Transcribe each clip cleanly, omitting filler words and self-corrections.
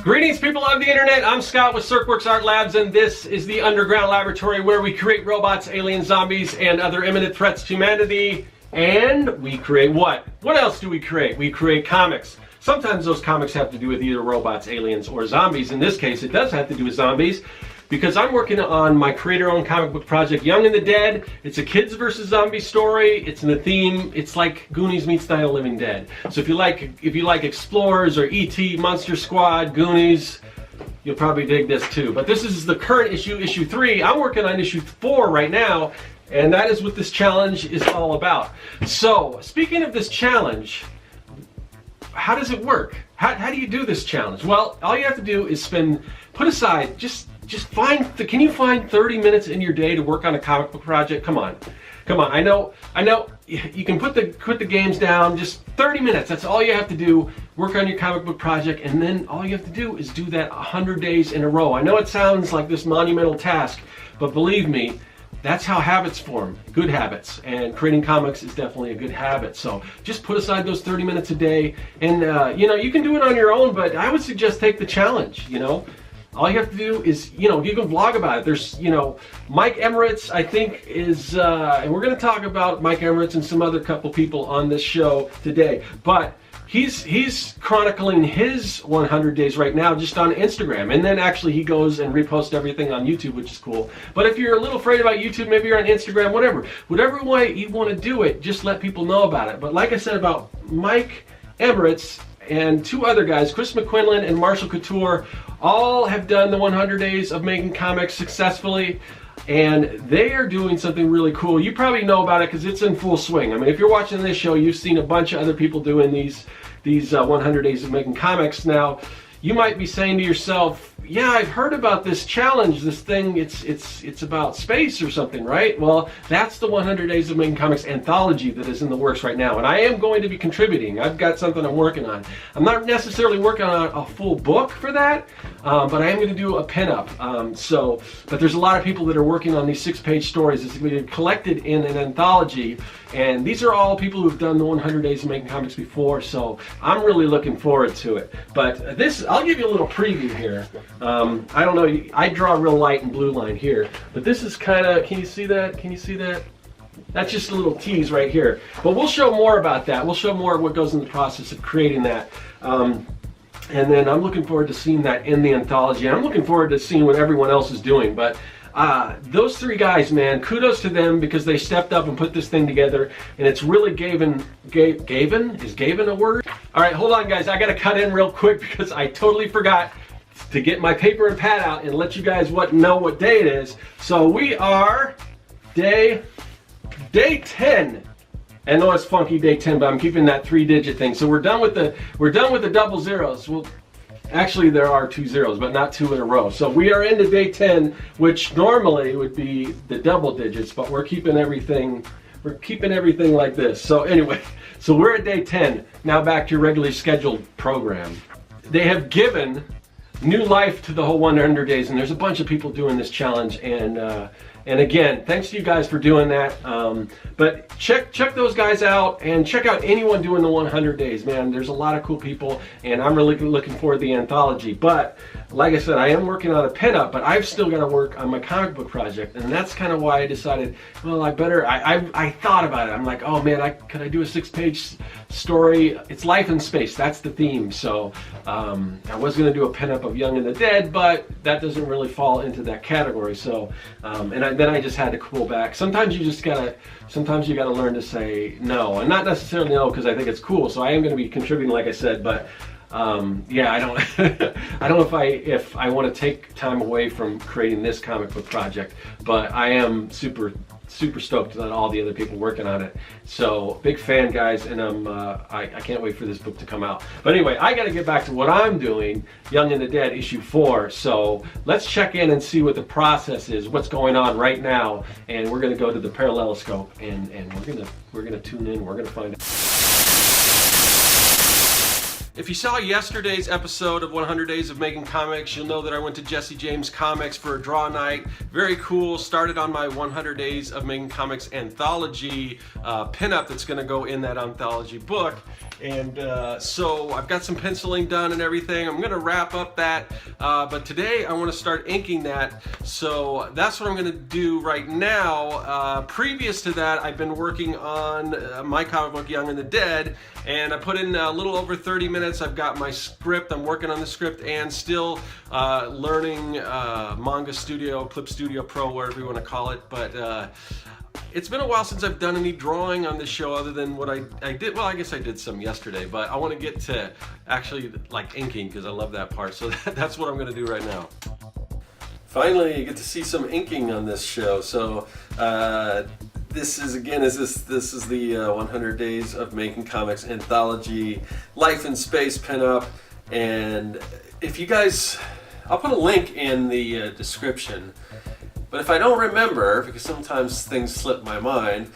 Greetings, people of the internet. I'm Scott with Serkworks Art Labs, and this is the underground laboratory where we create robots, aliens, zombies, and other imminent threats to humanity. And we create what? What else do we create? We create comics. Sometimes those comics have to do with either robots, aliens, or zombies. In this case, it does have to do with zombies, because I'm working on my creator-owned comic book project, Young and the Dead. It's a kids versus zombie story. It's in the theme. It's like Goonies meets Night of the Living Dead. So if you like Explorers or E.T., Monster Squad, Goonies, you'll probably dig this too. But this is the current issue, issue 3. I'm working on issue 4 right now, and that is what this challenge is all about. So speaking of this challenge, how does it work? How do you do this challenge? Well, all you have to do is put aside, just can you find 30 minutes in your day to work on a comic book project? Come on. I know you can put the games down, just 30 minutes. That's all you have to do. Work on your comic book project, and then all you have to do is do that 100 days in a row. I know it sounds like this monumental task, but believe me, that's how habits form, good habits, and creating comics is definitely a good habit. So just put aside those 30 minutes a day, and you can do it on your own, but I would suggest take the challenge. All you have to do is, you can vlog about it. There's, Mike Emmerich, I think, is, and we're going to talk about Mike Emmerich and some other couple people on this show today, but he's chronicling his 100 days right now just on Instagram, and then actually he goes and reposts everything on YouTube, which is cool. But if you're a little afraid about YouTube, maybe you're on Instagram, whatever way you want to do it, just let people know about it. But like I said about Mike Emmerich and 2 other guys, Chris McQuinlan and Marshall Couture, all have done the 100 days of making comics successfully, and they are doing something really cool. You probably know about it because it's in full swing. I mean, if you're watching this show, you've seen a bunch of other people doing these 100 days of making comics. Now, you might be saying to yourself, yeah, I've heard about this challenge, this thing, it's about space or something, right? Well, that's the 100 Days of Making Comics anthology that is in the works right now, and I am going to be contributing. I've got something I'm working on. I'm not necessarily working on a full book for that, but I am going to do a pinup. But there's a lot of people that are working on these 6-page stories. It's going to be collected in an anthology, and these are all people who've done the 100 Days of Making Comics before, so I'm really looking forward to it. But this, I'll give you a little preview here. I don't know, I draw a real light and blue line here, but this is kind of, can you see that? Can you see that? That's just a little tease right here. But we'll show more about that. We'll show more of what goes in the process of creating that. And then I'm looking forward to seeing that in the anthology. I'm looking forward to seeing what everyone else is doing. But those 3 guys, man, kudos to them because they stepped up and put this thing together, and it's really Gaven? Is Gaven a word? All right, hold on, guys. I got to cut in real quick because I totally forgot to get my paper and pad out and let you guys know what day it is. So we are day 10. I know it's funky, day 10, but I'm keeping that 3-digit thing. So we're done with the double zeros. Well, actually there are 2 zeros, but not 2 in a row. So we are into day 10, which normally would be the double digits, but we're keeping everything like this. So anyway, so we're at day 10. Now back to your regularly scheduled program. They have given new life to the whole 100 days, and there's a bunch of people doing this challenge, and again, thanks to you guys for doing that. But check those guys out, and check out anyone doing the 100 days, man. There's a lot of cool people, and I'm really looking forward to the anthology. But like I said, I am working on a pinup, but I've still got to work on my comic book project, and that's kind of why I decided, well, I thought about it. I'm like, oh man, could I do a 6-page story? It's life in space, that's the theme. So I was going to do a pinup of Young and the Dead, but that doesn't really fall into that category. So then I just had to pull back. Sometimes you gotta learn to say no, and not necessarily no because I think it's cool. So I am going to be contributing, like I said, but yeah, I don't I don't know if I want to take time away from creating this comic book project, but I am super stoked on all the other people working on it. So big fan, guys, and I can't wait for this book to come out. But anyway, I got to get back to what I'm doing, Young and the Dead issue 4. So let's check in and see what the process is, what's going on right now, and we're going to go to the paralleloscope and we're gonna tune in. We're gonna find out. If you saw yesterday's episode of 100 Days of Making Comics, you'll know that I went to Jesse James Comics for a draw night. Very cool. Started on my 100 Days of Making Comics anthology pinup that's going to go in that anthology book. And so I've got some penciling done and everything. I'm going to wrap up that, but today I want to start inking that. So that's what I'm going to do right now. Previous to that, I've been working on my comic book, Young and the Dead, and I put in a little over 30 minutes. I've got my script. I'm working on the script and still learning Manga Studio, Clip Studio Pro, whatever you want to call it. But it's been a while since I've done any drawing on this show other than what I did. Well, I guess I did some yesterday, but I want to get to actually like inking because I love that part. So that's what I'm going to do right now. Finally, you get to see some inking on this show. So this is the 100 Days of Making Comics anthology, Life in Space pinup. And if you guys, I'll put a link in the description. But if I don't remember, because sometimes things slip my mind,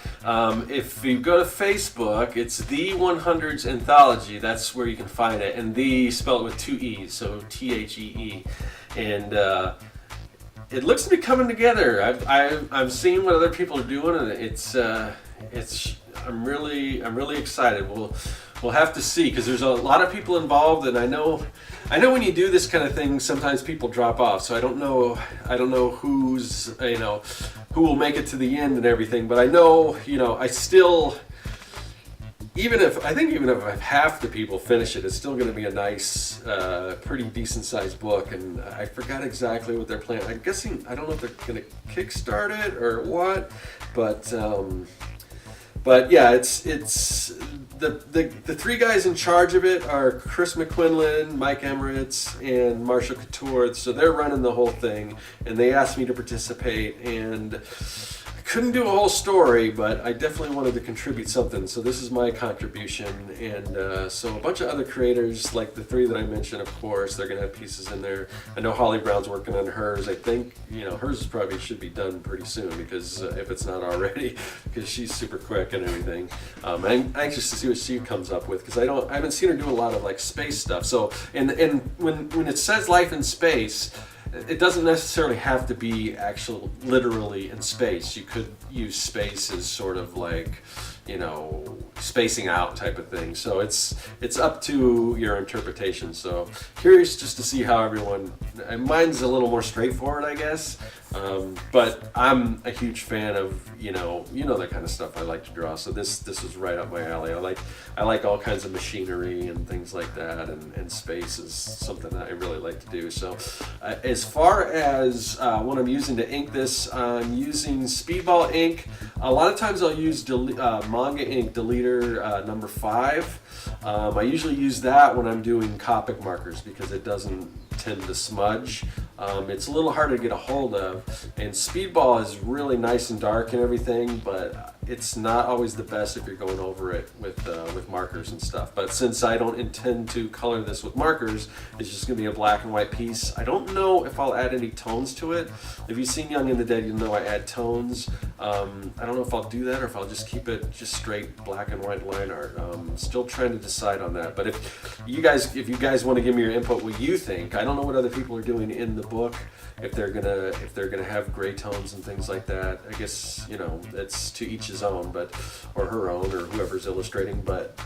if you go to Facebook, it's the 100s Anthology. That's where you can find it. And the, spell it with two E's, so T-H-E-E. And it looks to be coming together. I've seen what other people are doing, and I'm really excited. We'll have to see, because there's a lot of people involved, and I know when you do this kind of thing, sometimes people drop off. So I don't know who's, who will make it to the end and everything. But I know, I still, even if half the people finish it, it's still going to be a nice, pretty decent sized book. And I forgot exactly what they're planning. I'm guessing, I don't know if they're going to kickstart it or what, but yeah, it's the three guys in charge of it are Chris McQuinlan, Mike Emirates, and Marshall Couture. So they're running the whole thing, and they asked me to participate, and I couldn't do a whole story, but I definitely wanted to contribute something. So this is my contribution, and so a bunch of other creators, like the three that I mentioned, of course, they're going to have pieces in there. I know Holly Brown's working on hers. I think hers probably should be done pretty soon, because if it's not already, because she's super quick and everything. I'm anxious to see what she comes up with, because I haven't seen her do a lot of like space stuff. So and when it says life in space, it doesn't necessarily have to be literally in space. You could use space as sort of like, spacing out type of thing. So it's up to your interpretation. So curious just to see how everyone, mine's a little more straightforward, I guess. But I'm a huge fan of, that kind of stuff I like to draw. So this is right up my alley. I like all kinds of machinery and things like that, and space is something that I really like to do. So as far as what I'm using to ink this, I'm using Speedball ink. A lot of times I'll use Manga ink Deleter number 5. I usually use that when I'm doing Copic markers, because it doesn't tend to smudge. It's a little harder to get a hold of, and Speedball is really nice and dark and everything, but it's not always the best if you're going over it with markers and stuff. But since I don't intend to color this with markers, it's just going to be a black and white piece. I don't know if I'll add any tones to it. If you've seen Young and the Dead, you'll know I add tones. I don't know if I'll do that or if I'll just keep it just straight black and white line art. Still trying to decide on that. But if you guys want to give me your input, what you think. I don't know what other people are doing in the book, if they're gonna have gray tones and things like that. I guess it's to each his own, or her own, or whoever's illustrating. But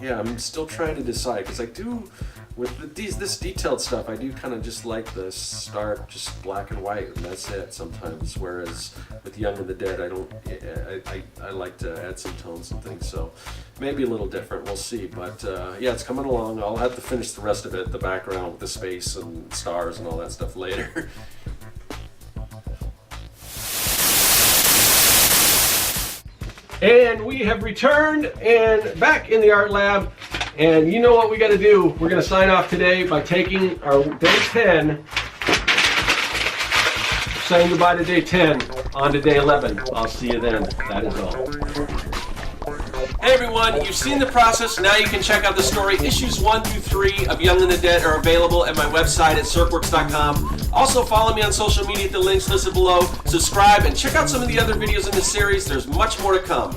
yeah, I'm still trying to decide, because I do with this detailed stuff, I do kind of just like the stark, just black and white, and that's it sometimes. Whereas with Young and the Dead, I like to add some tones and things. So maybe a little different. We'll see. But yeah, it's coming along. I'll have to finish the rest of it, the background with the space and stars and all that stuff later. And we have returned and back in the art lab. And you know what we got to do? We're going to sign off today by taking our day 10, saying goodbye to day 10, on to day 11. I'll see you then. That is all. Hey everyone, you've seen the process. Now you can check out the story. Issues 1 through 3 of Young and the Dead are available at my website at serkworks.com. Also follow me on social media at the links listed below. Subscribe and check out some of the other videos in this series. There's much more to come.